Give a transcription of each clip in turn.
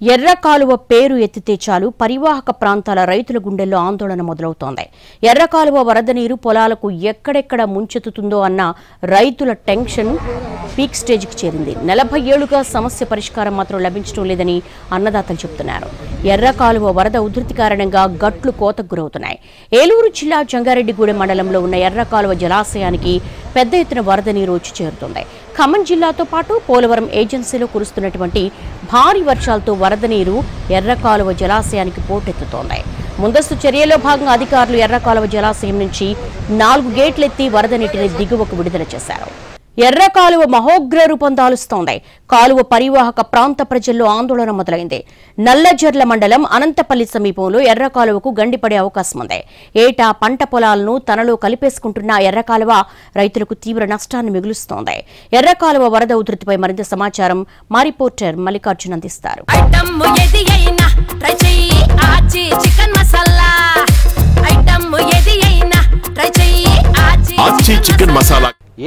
ఎర్ర కాలువ పేరు ఎత్తితే చాలు పరివాహక ప్రాంతాల రైతుల గుండెల్లో ఆందోళన మొదలవుతోంది. ఎర్ర కాలువ వరద నీరు పొలాలకు ఎక్కడెక్కడ ముంచెత్తుతుందో అన్న రైతుల టెన్షన్ పీక్ స్టేజ్కి చేరింది. 40 ఏళ్లుగా సమస్య పరిష్కారం మాత్రం లభించడం లేదని అన్నదాతలు చెబుతున్నారు. ఎర్ర కాలువ వరద ఉధృతి కారణంగా గట్లు కోతకు గురవుతున్నాయి. ఏలూరు జిల్లా జంగారెడ్డిగూడెం మండలంలో ఉన్న ఎర్ర కాలువ జలాశయానికి పెద్ద ఎత్తున వరద నీరు వచ్చి చేరుతోంది. ఖమ్మం జిల్లాతో పాటు పోలవరం ఏజెన్సీలో కురుస్తున్నటువంటి భారీ వర్షాలతో వరద నీరు ఎర్ర కాలువ జలాశయానికి పోటెత్తుతోంది. ముందస్తు చర్యలో భాగంగా అధికారులు ఎర్ర కాలువ జలాశయం నుంచి 4 గేట్లెత్తి వరద నీటిని దిగువకు విడుదల చేశారు. ఎర్ర కాలువ మహోగ్ర రూపం దాలుస్తోంది. కాలువ పరివాహక ప్రాంత ప్రజల్లో ఆందోళన మొదలైంది. నల్లజర్ల మండలం అనంతపల్లి సమీపంలో ఎర్ర కాలువకు గండిపడే అవకాశం ఉంది. ఏటా పంట పొలాలను తనలో కలిపేసుకుంటున్న ఎర్ర కాలువ రైతులకు తీవ్ర నష్టాన్ని మిగులుస్తోంది. ఎర్ర కాలువ వరద ఉధృతిపై మరింత సమాచారం మా రిపోర్టర్ మల్లికార్జున్ అందిస్తారు.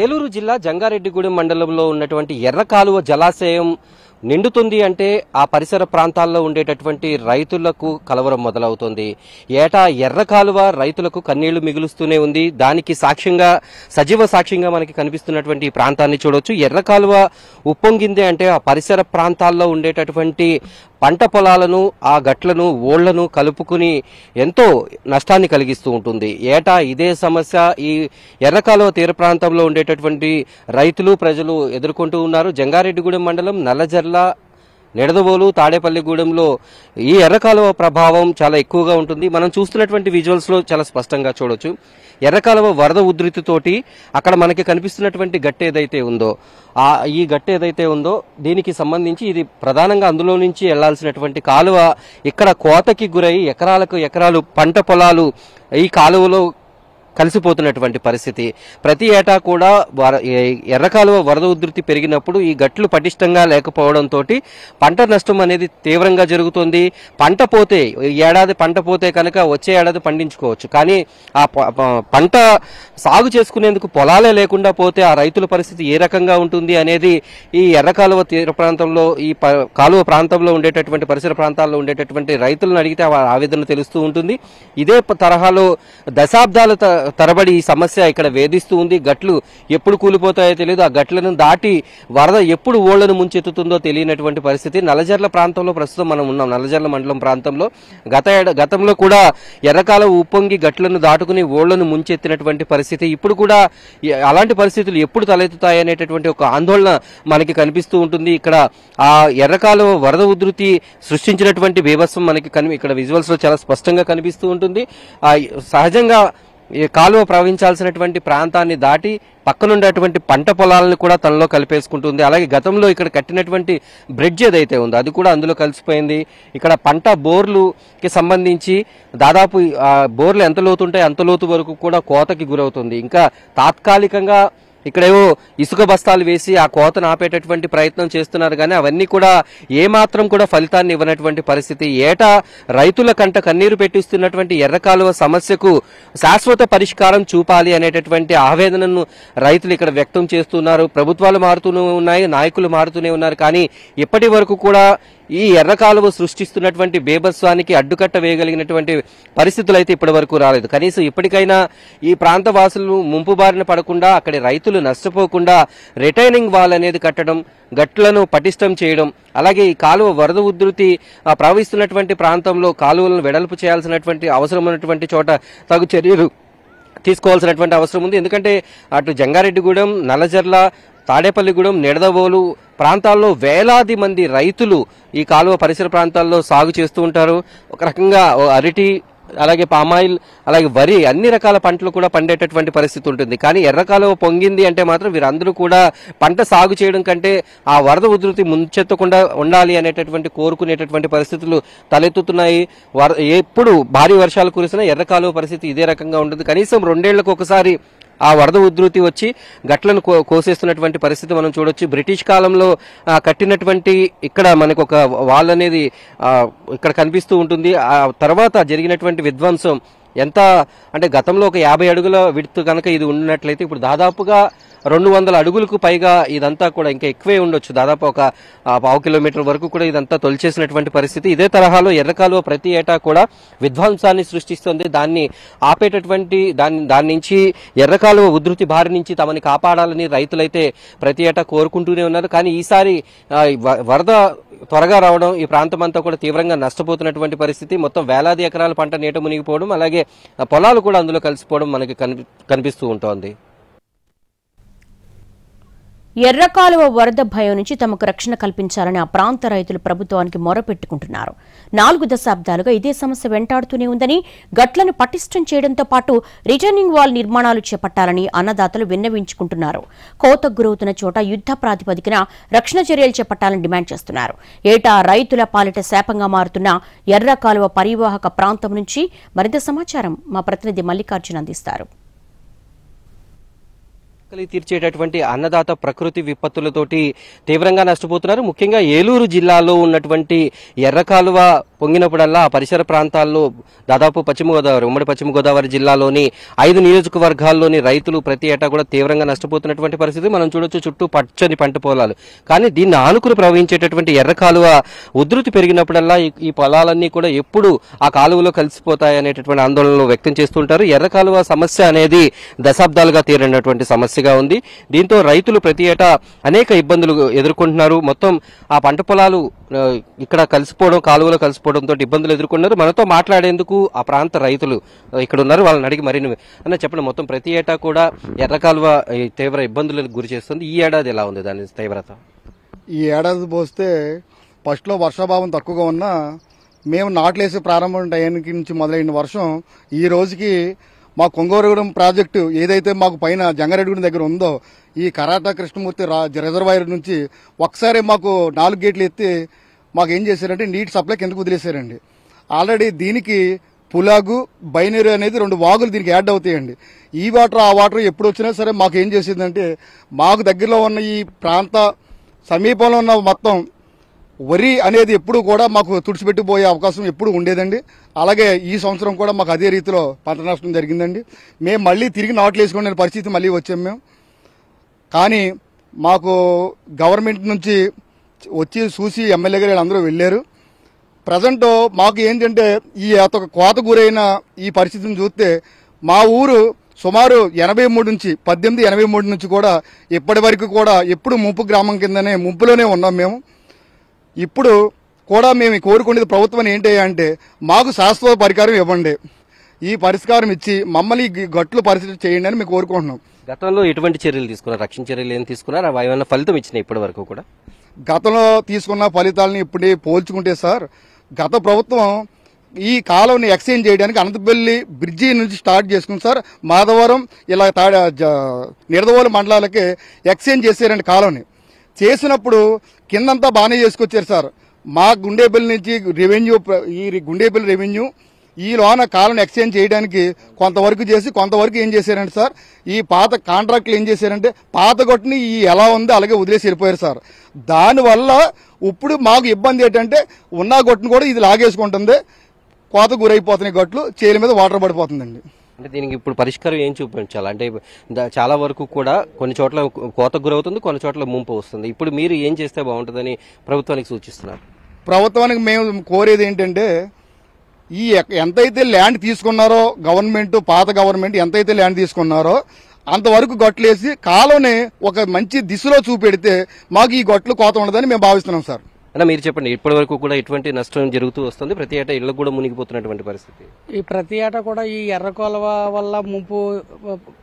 ఏలూరు జిల్లా జంగారెడ్డిగూడెం మండలంలో ఉన్నటువంటి ఎర్ర కాలువ జలాశయం నిండుతుంది అంటే ఆ పరిసర ప్రాంతాల్లో ఉండేటటువంటి రైతులకు కలవరం మొదలవుతుంది. ఏటా ఎర్ర కాలువ రైతులకు కన్నీళ్లు మిగులుస్తూనే ఉంది. దానికి సాక్ష్యంగా సజీవ సాక్ష్యంగా మనకి కనిపిస్తున్నటువంటి ఈ ప్రాంతాన్ని చూడొచ్చు. ఎర్ర కాలువ ఉప్పొంగింది అంటే ఆ పరిసర ప్రాంతాల్లో ఉండేటటువంటి పంట పొలాలను ఆ గట్లను ఓళ్లను కలుపుకుని ఎంతో నష్టాన్ని కలిగిస్తూ ఉంటుంది. ఏటా ఇదే సమస్య ఈ ఎర్రకాలువ తీర ప్రాంతంలో ఉండేటటువంటి రైతులు ప్రజలు ఎదుర్కొంటూ ఉన్నారు. జంగారెడ్డిగూడెం మండలం నల్లజర్ల నిడదవోలు తాడేపల్లిగూడెంలో ఈ ఎర్రకాలువ ప్రభావం చాలా ఎక్కువగా ఉంటుంది. మనం చూస్తున్నటువంటి విజువల్స్ లో చాలా స్పష్టంగా చూడొచ్చు. ఎర్రకాలువ వరద ఉధృతితోటి అక్కడ మనకి కనిపిస్తున్నటువంటి గట్టు ఏదైతే ఉందో ఈ గట్టు ఏదైతే ఉందో దీనికి సంబంధించి ఇది ప్రధానంగా అందులో నుంచి వెళ్లాల్సినటువంటి కాలువ ఇక్కడ కోతకి గురై ఎకరాలకు ఎకరాలు పంట పొలాలు ఈ కాలువలో కలిసిపోతున్నటువంటి పరిస్థితి. ప్రతి ఏటా కూడా ఎర్రకాలువ వరద ఉధృతి పెరిగినప్పుడు ఈ గట్లు పటిష్టంగా లేకపోవడంతో పంట నష్టం అనేది తీవ్రంగా జరుగుతుంది. పంట పోతే ఏడాది పంట పోతే కనుక వచ్చే ఏడాది పండించుకోవచ్చు. కానీ ఆ పంట సాగు చేసుకునేందుకు పొలాలే లేకుండా పోతే ఆ రైతుల పరిస్థితి ఏ రకంగా ఉంటుంది అనేది ఈ ఎర్రకాలువ తీర ప్రాంతంలో ఈ కాలువ ప్రాంతంలో ఉండేటటువంటి పరిసర ప్రాంతాల్లో ఉండేటటువంటి రైతులను అడిగితే ఆవేదన తెలుస్తూ ఉంటుంది. ఇదే తరహాలో దశాబ్దాల తరబడి ఈ సమస్య ఇక్కడ వేధిస్తూ ఉంది. గట్లు ఎప్పుడు కూలిపోతాయో తెలియదు. ఆ గట్లను దాటి వరద ఎప్పుడు ఓళ్లను ముంచెత్తుతుందో తెలియనటువంటి పరిస్థితి. నల్లజర్ల ప్రాంతంలో ప్రస్తుతం మనం ఉన్నాం. నల్లజర్ల మండలం ప్రాంతంలో గతంలో కూడా ఎర్రకాలువ ఉప్పొంగి గట్లను దాటుకుని ఓళ్లను ముంచెత్తినటువంటి పరిస్థితి. ఇప్పుడు కూడా అలాంటి పరిస్థితులు ఎప్పుడు తలెత్తుతాయి అనేటటువంటి ఒక ఆందోళన మనకి కనిపిస్తూ ఉంటుంది. ఇక్కడ ఆ ఎర్రకాలువ వరద ఉధృతి సృష్టించినటువంటి బీభత్సం మనకి ఇక్కడ విజువల్స్ లో చాలా స్పష్టంగా కనిపిస్తూ ఉంటుంది. సహజంగా ఈ కాలువ ప్రవహించాల్సినటువంటి ప్రాంతాన్ని దాటి పక్కనుండేటువంటి పంట పొలాలను కూడా తనలో కలిపేసుకుంటుంది. అలాగే గతంలో ఇక్కడ కట్టినటువంటి బ్రిడ్జ్ ఏదైతే ఉందో అది కూడా అందులో కలిసిపోయింది. ఇక్కడ పంట బోర్లుకి సంబంధించి దాదాపు బోర్లు ఎంత లోతు ఉంటాయి అంత లోతు వరకు కూడా కోతకి గురవుతుంది. ఇంకా తాత్కాలికంగా ఇక్కడేవో ఇసుక బస్తాలు వేసి ఆ కోతను ఆపేటటువంటి ప్రయత్నం చేస్తున్నారు. కానీ అవన్నీ కూడా ఏమాత్రం కూడా ఫలితాన్ని ఇవ్వనటువంటి పరిస్థితి. ఏటా రైతుల కంట కన్నీరు పెట్టిస్తున్నటువంటి ఎర్రకాలువ సమస్యకు శాశ్వత పరిష్కారం చూపాలి అనేటటువంటి ఆవేదనను రైతులు ఇక్కడ వ్యక్తం చేస్తున్నారు. ప్రభుత్వాలు మారుతూనే ఉన్నాయి, నాయకులు మారుతూనే ఉన్నారు. కానీ ఇప్పటి వరకు కూడా ఈ ఎర్రకాలువ సృష్టిస్తున్నటువంటి బేభత్సానికి అడ్డుకట్ట వేయగలిగినటువంటి పరిస్థితులు అయితే ఇప్పటి వరకు రాలేదు. కనీసం ఇప్పటికైనా ఈ ప్రాంత వాసులు ముంపు బారిన పడకుండా అక్కడి రైతులు నష్టపోకుండా రిటైనింగ్ వాల్ అనేది కట్టడం, గట్లను పటిష్టం చేయడం, అలాగే ఈ కాలువ వరద ఉధృతి ప్రవహిస్తున్నటువంటి ప్రాంతంలో కాలువలను వెడల్పు చేయాల్సినటువంటి అవసరం ఉన్నటువంటి చోట తగు చర్యలు తీసుకోవాల్సినటువంటి అవసరం ఉంది. ఎందుకంటే అటు జంగారెడ్డిగూడెం, నల్లజర్ల, తాడేపల్లిగూడెం, నిడదవోలు ప్రాంతాల్లో వేలాది మంది రైతులు ఈ కాలువ పరిసర ప్రాంతాల్లో సాగు చేస్తూ ఉంటారు. ఒక రకంగా అరటి, అలాగే పామాయిల్, అలాగే వరి అన్ని రకాల పంటలు కూడా పండేటటువంటి పరిస్థితి ఉంటుంది. కానీ ఎర్రకాలువ పొంగింది అంటే మాత్రం వీరందరూ కూడా పంట సాగు చేయడం కంటే ఆ వరద ఉధృతి ముంచెత్తకుండా ఉండాలి అనేటటువంటి కోరుకునేటటువంటి పరిస్థితులు తలెత్తుతున్నాయి. ఎప్పుడు భారీ వర్షాలు కురిసినా ఎర్రకాలువ పరిస్థితి ఇదే రకంగా ఉంటుంది. కనీసం 2 ఏళ్లకు ఒకసారి ఆ వరద ఉధృతి వచ్చి గట్లను కోసేస్తున్నటువంటి పరిస్థితి మనం చూడొచ్చు. బ్రిటిష్ కాలంలో కట్టినటువంటి ఇక్కడ మనకు ఒక వాల్ అనేది ఇక్కడ కనిపిస్తూ ఉంటుంది. ఆ తర్వాత జరిగినటువంటి విధ్వంసం ఎంత అంటే గతంలో ఒక 50 అడుగుల విడ్త్ కనుక ఇది ఉన్నట్లయితే ఇప్పుడు దాదాపుగా 200 అడుగులకు పైగా ఇదంతా కూడా ఇంకా ఎక్కువే ఉండొచ్చు, దాదాపు ఒక 1/2 కిలోమీటర్ వరకు కూడా ఇదంతా తొలిచేసినటువంటి పరిస్థితి. ఇదే తరహాలో ఎర్రకాలువ ప్రతి ఏటా కూడా విధ్వంసాన్ని సృష్టిస్తుంది. దాన్ని ఆపేటటువంటి దాని నుంచి ఎర్రకాలువ ఉధృతి బారి నుంచి తమని కాపాడాలని రైతులైతే ప్రతి ఏటా కోరుకుంటూనే ఉన్నారు. కానీ ఈసారి వరద త్వరగా రావడం ఈ ప్రాంతం అంతా కూడా తీవ్రంగా నష్టపోతున్నటువంటి పరిస్థితి. మొత్తం వేలాది ఎకరాల పంట నీట మునిగిపోవడం, అలాగే పొలాలు కూడా అందులో కలిసిపోవడం మనకి కనిపిస్తూ ఉంటుంది. ఎర్రకాలువ వరద భయం నుంచి తమకు రక్షణ కల్పించాలని ఆ ప్రాంత రైతులు ప్రభుత్వానికి మొరపెట్టుకుంటున్నారు. 4 దశాబ్దాలుగా ఇదే సమస్య వెంటాడుతూనే ఉందని, గట్లను పటిష్టం చేయడంతో పాటు రిటర్నింగ్ వాల్ నిర్మాణాలు చేపట్టాలని అన్నదాతలు విన్నవించుకుంటున్నారు. కోతకు గురవుతున్న చోట యుద్ధ ప్రాతిపదికన రక్షణ చర్యలు చేపట్టాలని డిమాండ్ చేస్తున్నారు. ఏటా రైతుల పాలిట శాపంగా మారుతున్న ఎర్రకాలువ పరివాహక ప్రాంతం నుంచి మరింత సమాచారం మా ప్రతినిధి మల్లికార్జున అందిస్తారు. తీర్చేటటువంటి అన్నదాత ప్రకృతి విపత్తులతోటి తీవ్రంగా నష్టపోతున్నారు. ముఖ్యంగా ఏలూరు జిల్లాలో ఉన్నటువంటి ఎర్రకాలువ పొంగినప్పుడల్లా ఆ పరిసర ప్రాంతాల్లో దాదాపు ఉమ్మడి పశ్చిమ గోదావరి జిల్లాలోని 5 నియోజకవర్గాల్లోని రైతులు ప్రతి ఏటా కూడా తీవ్రంగా నష్టపోతున్నటువంటి పరిస్థితి మనం చూడొచ్చు. చుట్టూ పచ్చని పంట పొలాలు, కానీ దీన్ని ఆనుకుని ప్రవహించేటటువంటి ఎర్రకాలువ ఉధృతి పెరిగినప్పుడల్లా ఈ పొలాలన్నీ కూడా ఎప్పుడు ఆ కాలువలో కలిసిపోతాయి అనేటటువంటి ఆందోళనలు వ్యక్తం చేస్తుంటారు. ఎర్రకాలువ సమస్య అనేది దశాబ్దాలుగా తీరినటువంటి సమస్యగా ఉంది. దీంతో రైతులు ప్రతి ఏటా అనేక ఇబ్బందులు ఎదుర్కొంటున్నారు. మొత్తం ఆ పంట పొలాలు ఇక్కడ కలిసిపోవడం, కాలువలో కలిసిపోవడంతో ఇబ్బందులు ఎదుర్కొన్నారు. మనతో మాట్లాడేందుకు ఆ ప్రాంత రైతులు ఇక్కడ ఉన్నారు. వాళ్ళని అడిగి మరిన్ని చెప్పండి. మొత్తం ప్రతి ఏటా కూడా ఎర్రకాలువ తీవ్ర ఇబ్బందులకు గురి చేస్తుంది. ఈ ఏడాది ఎలా ఉంది దాని తీవ్రత? ఈ ఏడాది పోస్తే ఫస్ట్లో వర్షాభావం తక్కువగా ఉన్నా మేము నాట్లేసి ప్రారంభం టైంకి నుంచి మొదలైన వర్షం ఈ రోజుకి మా కొంగోరగూడెం ప్రాజెక్టు ఏదైతే మాకు పైన జంగారెడ్డిగూడెం దగ్గర ఉందో ఈ కరాటా కృష్ణమూర్తి రిజర్వాయర్ నుంచి ఒకసారి మాకు 4 గేట్లు ఎత్తి మాకు ఏం చేశారంటే నీటి సప్లై కిందకు వదిలేశారండి. ఆల్రెడీ దీనికి పులాగు, బైనరీ అనేది 2 వాగులు దీనికి యాడ్ అవుతాయండి. ఈ వాటర్ ఆ వాటర్ ఎప్పుడు వచ్చినా సరే మాకు ఏం చేసిందంటే మాకు దగ్గరలో ఉన్న ఈ ప్రాంత సమీపంలో ఉన్న మొత్తం వరి అనేది ఎప్పుడు కూడా మాకు తుడిచిపెట్టిపోయే అవకాశం ఎప్పుడు ఉండేదండి. అలాగే ఈ సంవత్సరం కూడా మాకు అదే రీతిలో పంట నష్టం జరిగిందండి. మేము మళ్ళీ తిరిగి నాట్లు వేసుకునే పరిస్థితి మళ్ళీ వచ్చాము మేము. కానీ మాకు గవర్నమెంట్ నుంచి వచ్చి చూసి ఎమ్మెల్యే గారు అందరూ వెళ్ళారు. ప్రజెంట్ మాకు ఏంటంటే ఈ కోత గురైన ఈ పరిస్థితిని చూస్తే మా ఊరు సుమారు 1883 నుంచి కూడా ఇప్పటి వరకు కూడా ఎప్పుడు ముంపు గ్రామం కిందనే ముంపులోనే ఉన్నాం మేము. ఇప్పుడు కూడా మేము కోరుకునేది ప్రభుత్వం ఏంటి అంటే మాకు శాశ్వత పరిష్కారం ఇవ్వండి. ఈ పరిష్కారం ఇచ్చి మమ్మల్ని గట్లు పరిస్థితి చేయండి అని మేము కోరుకుంటున్నాం. గతంలో ఎటువంటి చర్యలు తీసుకున్నారు? రక్షణ చర్యలు ఏం తీసుకున్నారు? అవి ఏమైనా ఫలితం ఇచ్చినాయి ఇప్పటి వరకు కూడా? గతంలో తీసుకున్న ఫలితాలను ఇప్పుడు పోల్చుకుంటే సార్, గత ప్రభుత్వం ఈ కాలువని ఎక్స్చేంజ్ చేయడానికి అనంతపల్లి బ్రిడ్జి నుంచి స్టార్ట్ చేసుకుని సార్ మాధవరం ఇలా నిడదవోలు మండలాలకి ఎక్స్చేంజ్ చేశారండి. కాలువని చేసినప్పుడు కిందంతా బాగానే చేసుకొచ్చారు సార్. మా గుండేపల్లి నుంచి గుండేపల్లి రెవెన్యూ ఈ లోన కాలువని ఎక్స్చేంజ్ చేయడానికి కొంతవరకు చేసి కొంతవరకు ఏం చేశారంటే సార్ ఈ పాత కాంట్రాక్టులు ఏం చేశారంటే పాత గొట్టుని ఎలా ఉందో అలాగే వదిలేసి వెళ్ళిపోయారు సార్. దానివల్ల ఇప్పుడు మాకు ఇబ్బంది ఏంటంటే ఉన్న గొట్టును కూడా ఇది లాగేసుకుంటుంది. కోత గురైపోతున్నాయి గొట్లు, చేల మీద వాటర్ పడిపోతుందండి. అంటే దీనికి ఇప్పుడు పరిష్కారం ఏం చూపించాలి? అంటే చాలా వరకు కూడా కొన్ని చోట్ల కోతకు గురవుతుంది, కొన్ని చోట్ల ముంపు వస్తుంది. ఇప్పుడు మీరు ఏం చేస్తే బాగుంటుందని ప్రభుత్వానికి సూచిస్తున్నారు? ప్రభుత్వానికి మేము కోరేది ఏంటంటే ఈ ఎంతైతే ల్యాండ్ తీసుకున్నారో గవర్నమెంట్, పాత గవర్నమెంట్ ఎంతైతే ల్యాండ్ తీసుకున్నారో అంతవరకు గొట్లేసి కాలువని ఒక మంచి దిశలో చూపెడితే మాకు ఈ గొట్లు కోత ఉండదని మేము భావిస్తున్నాం సార్. అన్న మీరు చెప్పండి, ఇప్పటి వరకు కూడా ఎటువంటి నష్టం జరుగుతూ వస్తుంది? ప్రతి ఏటా ఇళ్లకు కూడా మునిగిపోతున్నటువంటి పరిస్థితి. ఈ ప్రతి ఏటా కూడా ఈ ఎర్రకాలువ వల్ల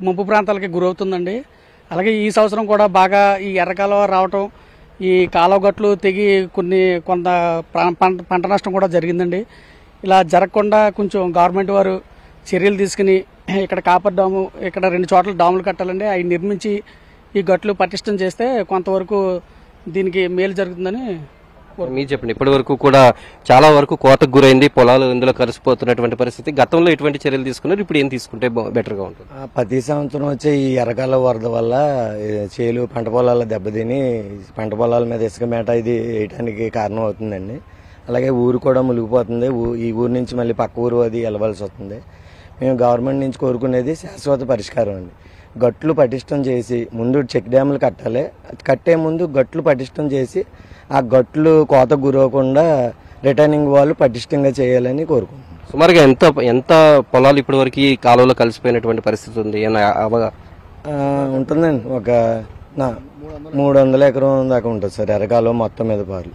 ముంపు ప్రాంతాలకి గురవుతుందండి. అలాగే ఈ సంవత్సరం కూడా బాగా ఈ ఎర్రకాలువ రావటం, ఈ కాలువ గట్లు తెగి కొంత పంట నష్టం కూడా జరిగిందండి. ఇలా జరగకుండా కొంచెం గవర్నమెంట్ వారు చర్యలు తీసుకుని ఇక్కడ కాపర్ డాము, ఇక్కడ 2 చోట్ల డాములు కట్టాలండి. అవి నిర్మించి ఈ గట్లు పటిష్టం చేస్తే కొంతవరకు దీనికి మేలు జరుగుతుందని. మీరు చెప్పండి, ఇప్పటి వరకు కూడా చాలా వరకు కోతకు గురైంది, పొలాలు ఇందులో కలిసిపోతున్నటువంటి పరిస్థితి. గతంలో ఎటువంటి చర్యలు తీసుకున్నారు? ఇప్పుడు ఏం తీసుకుంటే బెటర్ గా ఉంటుంది? ప్రతి సంవత్సరం వచ్చే ఈ ఎర్రకాలువ వరద వల్ల చేలు పంట పొలాల దెబ్బతిని పంట పొలాల మీద ఇసుక మేట ఇది వేయడానికి కారణం అవుతుందండి. అలాగే ఊరు కూడా మునిగిపోతుంది. ఈ ఊరు నుంచి మళ్ళీ పక్క ఊరు అది వెళ్ళవలసి వస్తుంది. మేము గవర్నమెంట్ నుంచి కోరుకునేది శాశ్వత పరిష్కారం అండి. గట్లు పటిష్టం చేసి ముందు చెక్ డ్యాములు కట్టాలి. కట్టే ముందు గట్లు పటిష్టం చేసి ఆ గట్లు కోత గురవకుండా రిటర్నింగ్ వాళ్ళు పటిష్టంగా చేయాలని కోరుకుంటున్నాం. సుమారుగా ఎంత పొలాలు ఇప్పటి వరకు ఈ కాలువలో కలిసిపోయినటువంటి పరిస్థితి ఉంది? ఉంటుందండి, ఒక 300 ఎకరం దాకా ఉంటుంది సార్ ఎర్రకాలువ మొత్తం మీద పారు.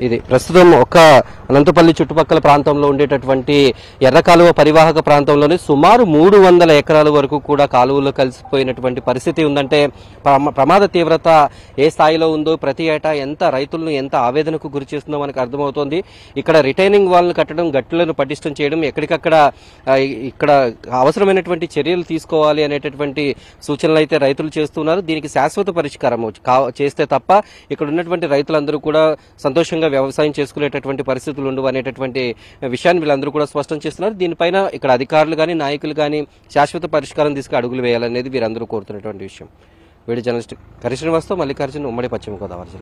ఇది ప్రస్తుతం ఒక అనంతపల్లి చుట్టుపక్కల ప్రాంతంలో ఉండేటటువంటి ఎర్రకాలువ పరివాహక ప్రాంతంలోనే సుమారు 300 ఎకరాల వరకు కూడా కాలువలో కలిసిపోయినటువంటి పరిస్థితి ఉందంటే ప్రమాద తీవ్రత ఏ స్థాయిలో ఉందో, ప్రతి ఏటా ఎంత రైతులను ఎంత ఆవేదనకు గురి చేస్తుందో మనకు అర్థమవుతోంది. ఇక్కడ రిటైనింగ్ వాల్ను కట్టడం, గట్టులను పటిష్టం చేయడం, ఎక్కడికక్కడ ఇక్కడ అవసరమైనటువంటి చర్యలు తీసుకోవాలి అనేటటువంటి సూచనలు అయితే రైతులు చేస్తున్నారు. దీనికి శాశ్వత పరిష్కారం చేస్తే తప్ప ఇక్కడ ఉన్నటువంటి రైతులందరూ కూడా సంతోషంగా వ్యవసాయం చేసుకునేటటువంటి పరిస్థితులు ఉండవు అనేటటువంటి విషయాన్ని వీళ్ళందరూ కూడా స్పష్టం చేస్తున్నారు. దీనిపైన ఇక్కడ అధికారులు కానీ నాయకులు కానీ శాశ్వత పరిష్కారం తీసుకు అడుగులు వేయాలనేది వీరందరూ కోరుతున్నటువంటి విషయం. వీడియో జర్నలిస్ట్ కరిశ్రీనివాస్తో మల్లికార్జున్, ఉమ్మడి పశ్చిమ గోదావరి జిల్లా.